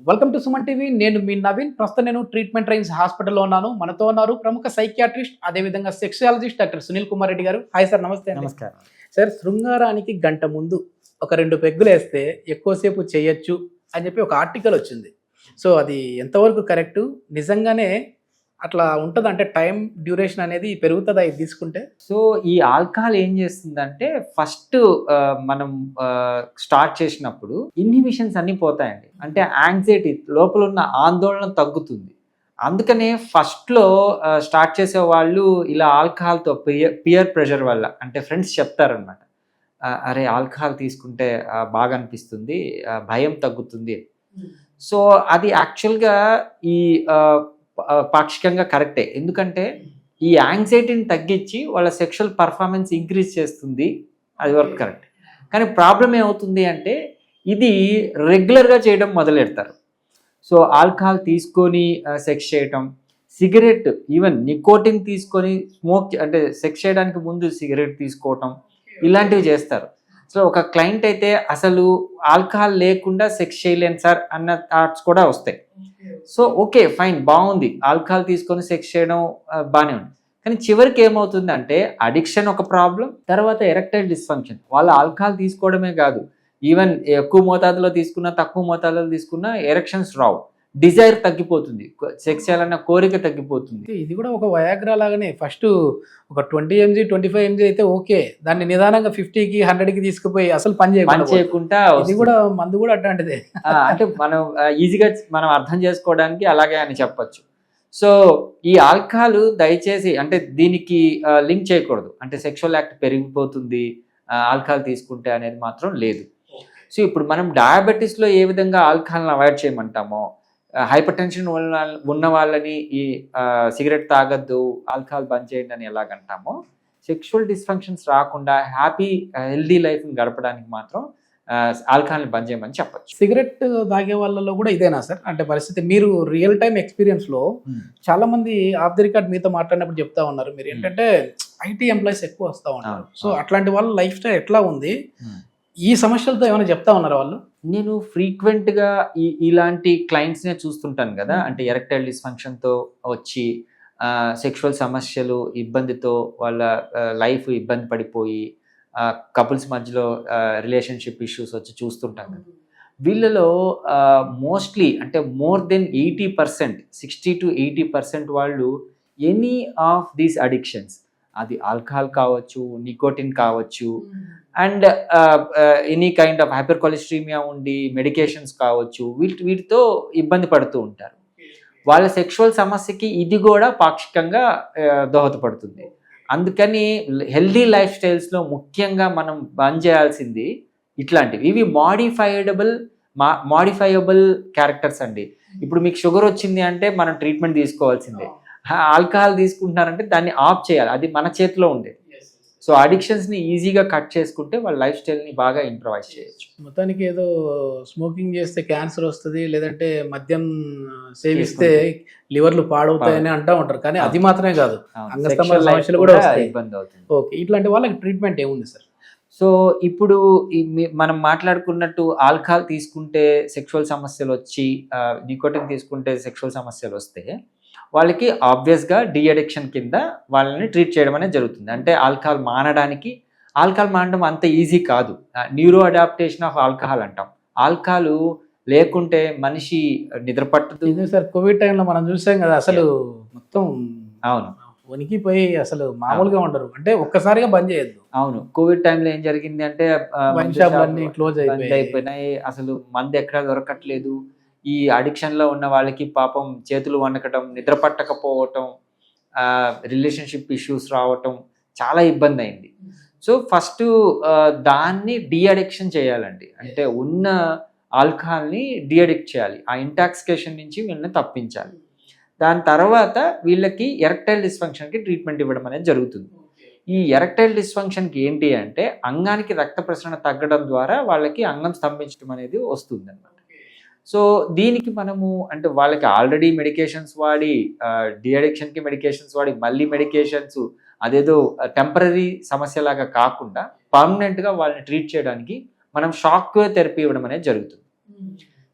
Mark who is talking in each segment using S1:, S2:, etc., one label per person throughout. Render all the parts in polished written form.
S1: Welcome to Suman TV. నేను మీ నవీన్. ప్రస్తుతం నేను ట్రీట్మెంట్ రైన్స్ హాస్పిటల్లో ఉన్నాను. మనతో ఉన్నారు ప్రముఖ సైకియాట్రిస్ట్, అదేవిధంగా సెక్సాలజిస్ట్ డాక్టర్ సునీల్ కుమార్ రెడ్డి గారు. హాయ్ సార్, నమస్తే అండి.
S2: నమస్కారం.
S1: సార్, శృంగారానికి గంట ముందు ఒక 2 పెగ్గులు వేస్తే ఎక్కువసేపు చేయొచ్చు అని చెప్పి ఒక ఆర్టికల్ వచ్చింది. సో అది ఎంతవరకు కరెక్టు? నిజంగానే అట్లా ఉంటుంది అంటే టైం డ్యూరేషన్ అనేది పెరుగుతుందా ఇది తీసుకుంటే?
S2: సో ఈ ఆల్కహాల్ ఏం చేస్తుందంటే ఫస్ట్ మనం స్టార్ట్ చేసినప్పుడు ఇన్హిబిషన్స్ అన్ని పోతాయండి. అంటే యాంగ్జైటీ, లోపల ఉన్న ఆందోళన తగ్గుతుంది. అందుకనే ఫస్ట్లో స్టార్ట్ చేసే వాళ్ళు ఇలా ఆల్కహాల్తో పియర్ ప్రెషర్ వల్ల, అంటే ఫ్రెండ్స్ చెప్తారనమాట, అరే ఆల్కహాల్ తీసుకుంటే బాగా అనిపిస్తుంది, భయం తగ్గుతుంది. సో అది యాక్చువల్గా ఈ పాక్షికంగా కరెక్టే. ఎందుకంటే ఈ యాంగ్జైటీని తగ్గించి వాళ్ళ సెక్షువల్ పర్ఫార్మెన్స్ ఇంక్రీజ్ చేస్తుంది. అది వరకు కరెక్ట్. కానీ ప్రాబ్లం ఏమవుతుంది అంటే ఇది రెగ్యులర్గా చేయడం మొదలెడతారు. సో ఆల్కహాల్ తీసుకొని సెక్స్ చేయటం, సిగరెట్, ఈవెన్ నికోటిన్ తీసుకొని స్మోక్, అంటే సెక్స్ చేయడానికి ముందు సిగరెట్ తీసుకోవటం, ఇలాంటివి చేస్తారు. సో ఒక క్లయింట్ అయితే అసలు ఆల్కహాల్ లేకుండా సెక్స్ చేయలేను సార్ అన్న థాట్స్ కూడా వస్తాయి. సో ఓకే ఫైన్, బాగుంది, ఆల్కహాల్ తీసుకొని సెక్స్ చేయడం బాగానే ఉంది. కానీ చివరికి ఏమవుతుంది అంటే అడిక్షన్ ఒక ప్రాబ్లం, తర్వాత ఎరెక్టైల్ డిస్ఫంక్షన్. వాళ్ళు ఆల్కహాల్ తీసుకోవడమే కాదు, ఈవెన్ ఎక్కువ మోతాదులో తీసుకున్నా తక్కువ మోతాదులో తీసుకున్నా ఎరెక్షన్స్ రావు, డిజైర్ తగ్గిపోతుంది, సెక్స్ చేయాలన్న కోరిక తగ్గిపోతుంది.
S1: ఇది కూడా ఒక వయాగ్రా లాగానే. ఫస్ట్ ఒక 20 mg 25 mg అయితే ఓకే, దాన్ని నిదానంగా 50కి 100కి తీసుకుపోయి అసలు పని
S2: చేయకుండా
S1: ఇది కూడా మందు కూడా అట్లాంటిదే.
S2: అంటే మనం ఈజీగా మనం అర్థం చేసుకోవడానికి అలాగే అని చెప్పొచ్చు. సో ఈ ఆల్కహాల్ దయచేసి అంటే దీనికి లింక్ చేయకూడదు, అంటే సెక్షువల్ యాక్ట్ పెరిగిపోతుంది ఆల్కహాల్ తీసుకుంటే అనేది మాత్రం లేదు. సో ఇప్పుడు మనం డయాబెటీస్లో ఏ విధంగా ఆల్కహాల్ని అవాయిడ్ చేయమంటామో, హైపర్ టెన్షన్ ఉన్న వాళ్ళని ఈ సిగరెట్ తాగద్దు, ఆల్కహాల్ బంద్ చేయండి అని ఎలాగంటామో, సెక్షువల్ డిస్ఫంక్షన్స్ రాకుండా హ్యాపీ హెల్దీ లైఫ్ని గడపడానికి మాత్రం ఆల్కహాల్ని బంద్ చేయమని చెప్పచ్చు.
S1: సిగరెట్ తాగే వాళ్ళలో కూడా ఇదేనా సార్ అంటే పరిస్థితి? మీరు రియల్ టైం ఎక్స్పీరియన్స్లో చాలా మంది ఆఫ్ ది రికార్డ్ మీతో మాట్లాడినప్పుడు చెప్తా ఉన్నారు, మీరు ఏంటంటే ఐటీ ఎంప్లాయీస్ ఎక్కువ వస్తూ ఉన్నారు. సో అట్లాంటి వాళ్ళ లైఫ్ స్టైల్ ఎట్లా ఉంది? ఈ సమస్యలతో ఏమైనా చెప్తా ఉన్నారు వాళ్ళు?
S2: నేను ఫ్రీక్వెంట్గా ఇలాంటి క్లయింట్స్నే చూస్తుంటాను కదా, అంటే ఎరెక్టైల్ డిస్ఫంక్షన్తో వచ్చి సెక్షువల్ సమస్యలు, ఇబ్బందితో వాళ్ళ లైఫ్ ఇబ్బంది పడిపోయి కపుల్స్ మధ్యలో రిలేషన్షిప్ ఇష్యూస్ వచ్చి చూస్తుంటాను కదా. వీళ్ళలో మోస్ట్లీ అంటే మోర్ దెన్ 80%, 60 to 80% వాళ్ళు ఎనీ ఆఫ్ దీస్ అడిక్షన్స్, అది ఆల్కహాల్ కావచ్చు, నికోటిన్ కావచ్చు, and any kind of hyper cholesterolemia ఉండి మెడికేషన్స్ కావచ్చు, వీటితో ఇబ్బంది పడుతూ ఉంటారు. వాళ్ళ సెక్షువల్ సమస్యకి ఇది కూడా పాక్షికంగా దోహదపడుతుంది. అందుకని హెల్దీ లైఫ్ స్టైల్స్లో ముఖ్యంగా మనం బంద్ చేయాల్సింది ఇట్లాంటివి. ఇవి మాడిఫైయబుల్ క్యారెక్టర్స్ అండి. ఇప్పుడు మీకు షుగర్ వచ్చింది అంటే మనం ట్రీట్మెంట్ తీసుకోవాల్సిందే. ఆల్కహాల్ తీసుకుంటున్నారంటే దాన్ని ఆఫ్ చేయాలి, అది మన చేతిలో ఉండేది. సో అడిక్షన్స్ని ఈజీగా కట్ చేసుకుంటే వాళ్ళ లైఫ్ స్టైల్ని బాగా ఇంప్రూవైజ్ చేయొచ్చు.
S1: మొత్తానికి ఏదో స్మోకింగ్ చేస్తే క్యాన్సర్ వస్తుంది, లేదంటే మద్యం సేవిస్తే లివర్లు పాడవుతాయని అంటూ ఉంటారు. కానీ అది మాత్రమే కాదు, అంగస్తంభన సమస్యలు కూడా
S2: ఇబ్బంది అవుతుంది.
S1: ఓకే, ఇట్లాంటి వాళ్ళకి ట్రీట్మెంట్ ఏముంది సార్?
S2: సో ఇప్పుడు మనం మాట్లాడుకున్నట్టు ఆల్కహాల్ తీసుకుంటే సెక్షువల్ సమస్యలు వచ్చి, నికోటిన్ తీసుకుంటే సెక్షువల్ సమస్యలు వస్తే వాళ్ళకి ఆబ్వియస్గా డీ అడిక్షన్ కింద వాళ్ళని ట్రీట్ చేయడం అనేది జరుగుతుంది. అంటే ఆల్కహాల్ మానడం అంత ఈజీ కాదు. న్యూరో అడాప్టేషన్ ఆఫ్ ఆల్కహాల్ అంటాం. ఆల్కహాల్ లేకుంటే మనిషి నిద్ర పట్టదు.
S1: సార్ కోవిడ్ టైంలో మనం చూసాం కదా, అసలు మొత్తం
S2: అవును
S1: వణికిపోయి అసలు మామూలుగా ఉండరు, అంటే ఒక్కసారిగా బంద్ చేయొద్దు.
S2: అవును, కోవిడ్ టైంలో ఏం జరిగింది అంటే
S1: క్లోజ్
S2: అయిపోయినాయి, అసలు మందు ఎక్కడ దొరకట్లేదు. ఈ అడిక్షన్లో ఉన్న వాళ్ళకి పాపం చేతులు వణకటం, నిద్ర పట్టకపోవటం, రిలేషన్షిప్ ఇష్యూస్ రావటం చాలా ఇబ్బంది అయింది. సో ఫస్ట్ దాన్ని డీ అడిక్షన్ చేయాలండి. అంటే ఉన్న ఆల్కహాల్ని డీ అడిక్ట్ చేయాలి, ఆ ఇంటాక్సికేషన్ నుంచి వీళ్ళని తప్పించాలి. దాని తర్వాత వీళ్ళకి ఎరెక్టైల్ డిస్ఫంక్షన్కి ట్రీట్మెంట్ ఇవ్వడం అనేది జరుగుతుంది. ఈ ఎరెక్టైల్ డిస్ఫంక్షన్కి ఏంటి అంటే అంగానికి రక్త ప్రసరణ తగ్గడం ద్వారా వాళ్ళకి అంగం స్తంభించడం అనేది వస్తుంది అన్నమాట. సో దీనికి మనము అంటే వాళ్ళకి ఆల్రెడీ మెడికేషన్స్ వాడి, డీ అడిక్షన్కి మెడికేషన్స్ వాడి మళ్ళీ మెడికేషన్స్ అదేదో టెంపరీ సమస్యలాగా కాకుండా పర్మనెంట్గా వాళ్ళని ట్రీట్ చేయడానికి మనం షాక్ వేవ్ థెరపీ ఇవ్వడం అనేది జరుగుతుంది.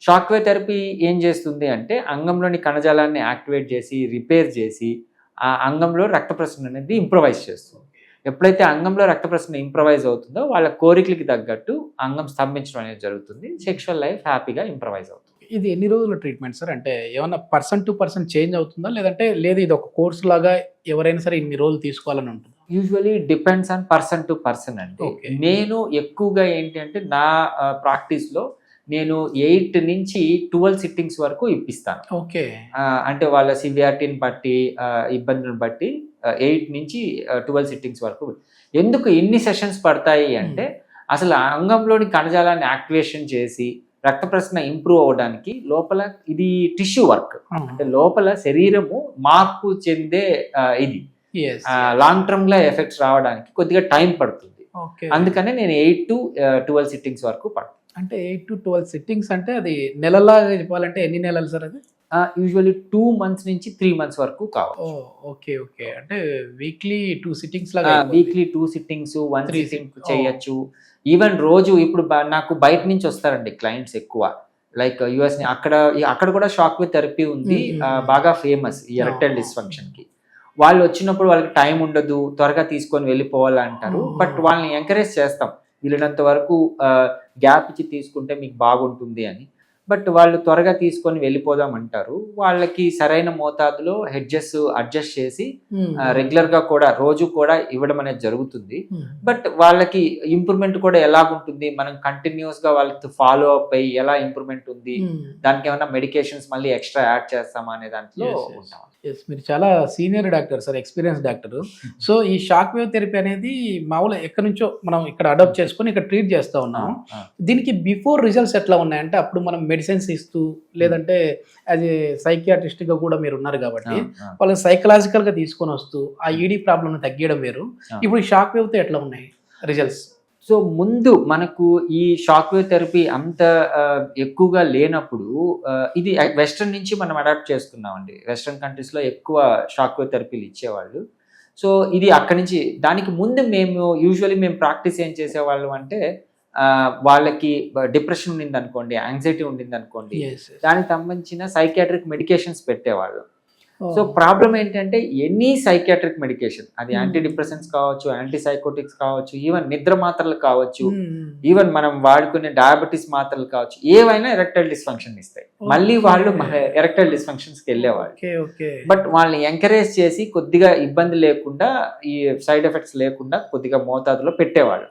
S2: షాక్ వేవ్ థెరపీ ఏం చేస్తుంది అంటే అంగంలోని కణజాలాన్ని యాక్టివేట్ చేసి రిపేర్ చేసి ఆ అంగంలో రక్త ప్రసరణ అనేది ఇంప్రొవైజ్ చేస్తుంది. ఎప్పుడైతే అంగంలో రక్త ప్రసరణ ఇంప్రొవైజ్ అవుతుందో వాళ్ళ కోరికలకి తగ్గట్టు అంగం స్తంభించడం అనేది జరుగుతుంది. సెక్షువల్ లైఫ్ హ్యాపీగా ఇంప్రొవైజ్ అవుతుంది.
S1: ఇది ఎన్ని రోజుల ట్రీట్మెంట్ సార్? అంటే ఏమన్నా పర్సన్ టు పర్సన్ చేంజ్ అవుతుందా, లేదంటే లేదు ఇది ఒక కోర్స్ లాగా ఎవరైనా సరే ఇన్ని రోజులు తీసుకోవాలని ఉంటుందా?
S2: Usually depends on person to person అండి.
S1: Okay.
S2: నేను ఎక్కువగా ఏంటి అంటే నా ప్రాక్టీస్లో నేను 8 నుంచి 12 సిట్టింగ్స్ వరకు ఇప్పిస్తాను.
S1: ఓకే.
S2: అంటే వాళ్ళ సివియారిటీని బట్టి ఇబ్బందులను బట్టి 8 నుంచి 12 సిట్టింగ్స్ వరకు. ఎందుకు ఇన్ని సెషన్స్ పడతాయి అంటే అసలు అంగంలోని కణజాలాన్ని యాక్టివేషన్ చేసి రక్త ప్రసరణ ఇంప్రూవ్ అవ్వడానికి లోపల ఇది టిష్యూ వర్క్, అంటే లోపల శరీరము మార్పు చెందే ఇది లాంగ్ టర్మ్ గా ఎఫెక్ట్స్ రావడానికి కొద్దిగా టైం పడుతుంది. అందుకనే నేను 8 to 12 సిట్టింగ్స్ వరకు పడుతుంది.
S1: అంటే 8 to 12 సిట్టింగ్స్ అంటే అది నెలలాగా చెప్పాలంటే ఎన్ని నెలలు సార్ అది?
S2: యూజువల్లీ 2 months నుంచి 3 months వరకు కావాలి.
S1: Okay okay. అంటే వీక్లీ 2 సిట్టింగ్స్ లాగా?
S2: వీక్లీ 2 సిట్టింగ్స్, 1 సిట్టింగ్ చేయొచ్చు. ఈవెన్ రోజు ఇప్పుడు నాకు బయట నుంచి వస్తారండి క్లయింట్స్ ఎక్కువ, లైక్ యుఎస్ ని. అక్కడ కూడా షాక్ వేవ్ థెరపీ ఉంది, బాగా ఫేమస్ ఈ ఎరెక్టైల్ డిస్ఫంక్షన్ కి. వాళ్ళు వచ్చినప్పుడు వాళ్ళకి టైం ఉండదు, త్వరగా తీసుకొని వెళ్ళిపోవాలంటారు. బట్ వాళ్ళని ఎంకరేజ్ చేస్తాం వీళ్ళనంత వరకు గ్యాప్ ఇచ్చి తీసుకుంటే మీకు బాగుంటుంది అని. బట్ వాళ్ళు త్వరగా తీసుకొని వెళ్ళిపోదాం అంటారు. వాళ్ళకి సరైన మోతాదులో హెడ్జెస్ అడ్జస్ట్ చేసి రెగ్యులర్ గా కూడా రోజు కూడా ఇవ్వడం అనేది జరుగుతుంది. బట్ వాళ్ళకి ఇంప్రూవ్మెంట్ కూడా ఎలాగుంటుంది, మనం కంటిన్యూస్ గా వాళ్ళకి ఫాలో అప్ అయ్యి ఎలా ఇంప్రూవ్మెంట్ ఉంది, దానికి ఏమైనా మెడికేషన్స్ మళ్ళీ ఎక్స్ట్రా యాడ్ చేస్తామా అనే దాంట్లో ఉంటాం.
S1: మీరు చాలా senior doctor sir, experience doctor. So ఈ షాక్ వేవ్ థెరపీ అనేది మామూలుగా ఎక్కడి నుంచో మనం ఇక్కడ అడాప్ట్ చేసుకొని ఇక్కడ ట్రీట్ చేస్తూ ఉన్నాం. దీనికి బిఫోర్ రిజల్ట్స్ ఎట్లా ఉన్నాయంటే అప్పుడు మనం మెడిసిన్స్ ఇస్తూ, లేదంటే యాజ్ ఏ సైకియాట్రిస్ట్ గా కూడా మీరు ఉన్నారు కాబట్టి వాళ్ళని సైకలాజికల్ గా తీసుకొని వస్తూ ఆ ఈడీ ప్రాబ్లమ్ తగ్గియడం వేరు. ఇప్పుడు షాక్ వేవ్ తో ఎట్లా ఉన్నాయి రిజల్ట్స్?
S2: సో ముందు మనకు ఈ షాక్ వేవ్ థెరపీ అంత ఎక్కువగా లేనప్పుడు ఇది వెస్ట్రన్ నుంచి మనం అడాప్ట్ చేసుకున్నామండి. వెస్ట్రన్ కంట్రీస్లో ఎక్కువ షాక్ వేవ్ థెరపీలు ఇచ్చేవాళ్ళు. సో ఇది అక్కడి నుంచి, దానికి ముందు యూజువల్లీ మేము ప్రాక్టీస్ ఏం చేసేవాళ్ళం అంటే వాళ్ళకి డిప్రెషన్ ఉండింది అనుకోండి, యాంగ్జైటీ ఉండింది అనుకోండి, దానికి సంబంధించిన సైకియాట్రిక్ మెడికేషన్స్ పెట్టేవాళ్ళు. సో ప్రాబ్లం ఏంటంటే ఎనీ సైకియాట్రిక్ మెడికేషన్, అది యాంటీ డిప్రెసెంట్స్ కావచ్చు, యాంటీ సైకోటిక్స్ కావచ్చు, ఈవెన్ నిద్ర మాత్రలు కావచ్చు, ఈవెన్ మనం వాడుకునే డయాబెటీస్ మాత్రలు కావచ్చు, ఏవైనా ఎరెక్టైల్ డిస్ఫంక్షన్ ఇస్తాయి. మళ్ళీ వాళ్ళు ఎరెక్టైల్ డిస్ఫంక్షన్స్కి వెళ్ళేవాళ్ళు. బట్ వాళ్ళని ఎంకరేజ్ చేసి కొద్దిగా ఇబ్బంది లేకుండా, ఈ సైడ్ ఎఫెక్ట్స్ లేకుండా కొద్దిగా మోతాదులో పెట్టేవాళ్ళు.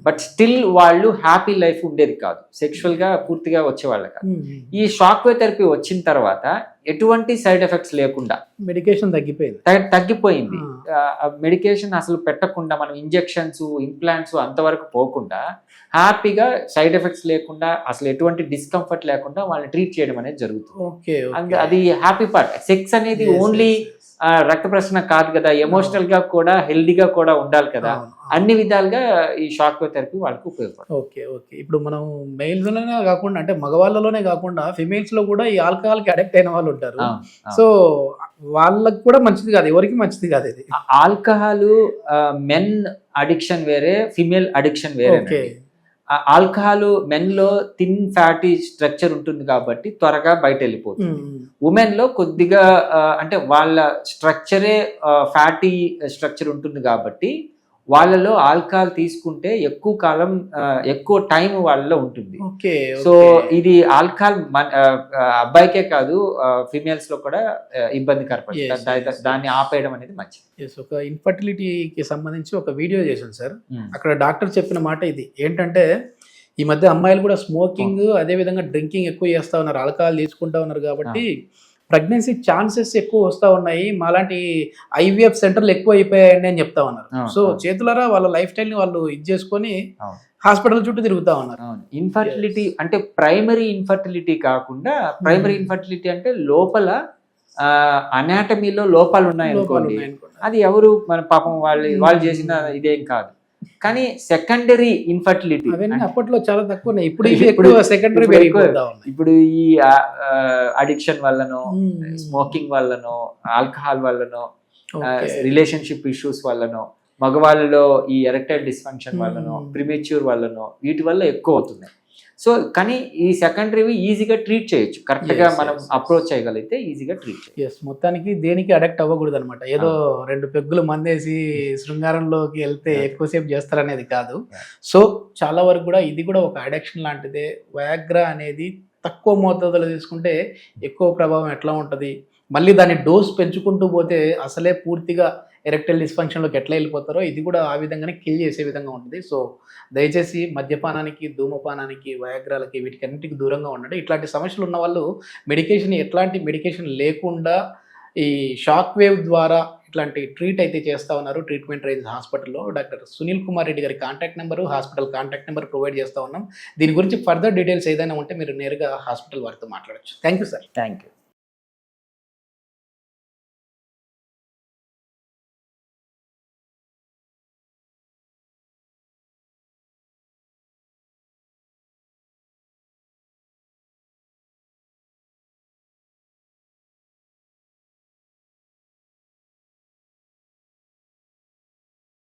S2: బట్ స్టిల్ వాళ్ళు హ్యాపీ లైఫ్ ఉండేది కాదు, సెక్షువల్ గా పూర్తిగా వచ్చేవాళ్ళు కాదు. ఈ షాక్ వేవ్ థెరపీ వచ్చిన తర్వాత ఎటువంటి సైడ్ ఎఫెక్ట్స్ లేకుండా
S1: మెడికేషన్
S2: తగ్గిపోయింది. మెడికేషన్ అసలు పెట్టకుండా మనం ఇంజెక్షన్స్, ఇంప్లాంట్స్ అంతవరకు పోకుండా హ్యాపీగా సైడ్ ఎఫెక్ట్స్ లేకుండా, అసలు ఎటువంటి డిస్కంఫర్ట్ లేకుండా వాళ్ళని ట్రీట్ చేయడం అనేది జరుగుతుంది. అది హ్యాపీ పార్ట్. సెక్స్ అనేది ఓన్లీ రక్త ప్రసరణ కాదు కదా, ఎమోషనల్ గా కూడా హెల్దీగా కూడా ఉండాలి కదా. అన్ని విధాలుగా ఈ షాక్ వేవ్ థెరపీ వాళ్ళకి ఉపయోగపడుతుంది.
S1: Okay okay. ఇప్పుడు మనం మెయిల్స్ లోనే కాకుండా, అంటే మగవాళ్ళలోనే కాకుండా ఫిమేల్స్ లో కూడా ఈ ఆల్కహాల్ కి అడిక్ట్ అయిన వాళ్ళు ఉంటారు. సో వాళ్ళకి కూడా మంచిది కాదు, ఎవరికి మంచిది కాదు ఇది.
S2: ఆల్కహాల్ మెన్ అడిక్షన్ వేరే, ఫిమేల్ అడిక్షన్ వేరే. ఆల్కహాల్ మెన్ లో థిన్ ఫ్యాటీ స్ట్రక్చర్ ఉంటుంది కాబట్టి త్వరగా బయట వెళ్ళిపోతుంది. ఉమెన్ లో కొద్దిగా అంటే వాళ్ళ స్ట్రక్చరే ఫ్యాటీ స్ట్రక్చర్ ఉంటుంది కాబట్టి వాళ్ళలో ఆల్కహాల్ తీసుకుంటే ఎక్కువ కాలం, ఎక్కువ టైం వాళ్ళలో ఉంటుంది. సో ఇది ఆల్కహాల్ అబ్బాయికే కాదు, ఫిమేల్స్ లో కూడా ఇబ్బందికర పరిస్థితి. దాన్ని ఆపేయడం అనేది మంచిది.
S1: ఒక ఇన్ఫర్టిలిటీకి సంబంధించి ఒక వీడియో చేశాను సార్. అక్కడ డాక్టర్ చెప్పిన మాట ఇది ఏంటంటే, ఈ మధ్య అమ్మాయిలు కూడా స్మోకింగ్, అదే విధంగా డ్రింకింగ్ ఎక్కువ చేస్తా ఉన్నారు, ఆల్కహాల్ తీసుకుంటా ఉన్నారు కాబట్టి ప్రెగ్నెన్సీ ఛాన్సెస్ ఎక్కువ వస్తూ ఉన్నాయి, మాలాంటి ఐవీఎఫ్ సెంటర్లు ఎక్కువ అయిపోయాయండి అని చెప్తా ఉన్నారు. సో చేతులారా వాళ్ళ లైఫ్ స్టైల్ ని వాళ్ళు ఇది చేసుకొని హాస్పిటల్ చుట్టూ తిరుగుతా ఉన్నారు.
S2: ఇన్ఫర్టిలిటీ అంటే ప్రైమరీ ఇన్ఫర్టిలిటీ కాకుండా, ప్రైమరీ ఇన్ఫర్టిలిటీ అంటే లోపల అనాటమీలో లోపాలు ఉన్నాయి అనుకోండి, అది ఎవరు మన పాపం వాళ్ళు చేసిన ఇదేం కాదు. కానీ సెకండరీ ఇన్ఫర్టిలిటీ
S1: అప్పట్లో చాలా తక్కువ, ఇప్పుడు సెకండరీ.
S2: ఇప్పుడు ఈ అడిక్షన్ వల్లనో, స్మోకింగ్ వల్లనో, ఆల్కహాల్ వల్లనో, రిలేషన్షిప్ ఇష్యూస్ వల్లనో, మగవాళ్ళలో ఈ ఎరెక్టైల్ డిస్ఫంక్షన్ వల్లనో, ప్రిమేచ్యూర్ వల్లనో, వీటి వల్ల ఎక్కువ అవుతుంది. సో కానీ ఈ సెకండరీ ఈజీగా ట్రీట్ చేయొచ్చు, కరెక్ట్ గా
S1: Yes,
S2: మనం
S1: yes, yes.
S2: అప్రోచ్ చేయగలిగితే ఈజీగా ట్రీట్ చేయొచ్చు.
S1: ఎస్, మొత్తానికి దేనికి అడక్ట్ అవ్వకూడదు అనమాట. ఏదో 2 పెగ్గులు మందేసి శృంగారంలోకి వెళ్తే ఎక్కువసేపు చేస్తారనేది కాదు.
S2: Yeah.
S1: సో చాలా వరకు కూడా ఇది కూడా ఒక అడిక్షన్ లాంటిదే. వయాగ్రా అనేది తక్కువ మోతాదులో తీసుకుంటే ఎక్కువ ప్రభావం ఎట్లా ఉంటుంది, మళ్ళీ దాని డోస్ పెంచుకుంటూ పోతే అసలే పూర్తిగా ఎరెక్టైల్ డిస్ఫంక్షన్లోకి ఎట్లా వెళ్ళిపోతారో ఇది కూడా ఆ విధంగానే కిల్ చేసే విధంగా ఉంటుంది. సో దయచేసి మద్యపానానికి, ధూమపానానికి, వయాగ్రాలకి వీటికన్నిటికి దూరంగా ఉండండి. ఇట్లాంటి సమస్యలు ఉన్న వాళ్ళు మెడికేషన్, ఎట్లాంటి మెడికేషన్ లేకుండా ఈ షాక్ వేవ్ ద్వారా ఇట్లాంటి ట్రీట్ అయితే చేస్తూ ఉన్నారు ట్రీట్మెంట్ రేంజ్ హాస్పిటల్లో. డాక్టర్ సునీల్ కుమార్ రెడ్డి గారి contact number, hospital contact number provide చేస్తూ ఉన్నాం. దీని గురించి ఫర్దర్ డీటెయిల్స్ ఏదైనా ఉంటే మీరు నేరుగా హాస్పిటల్ వారితో మాట్లాడచ్చు. Thank you sir.
S2: Thank you.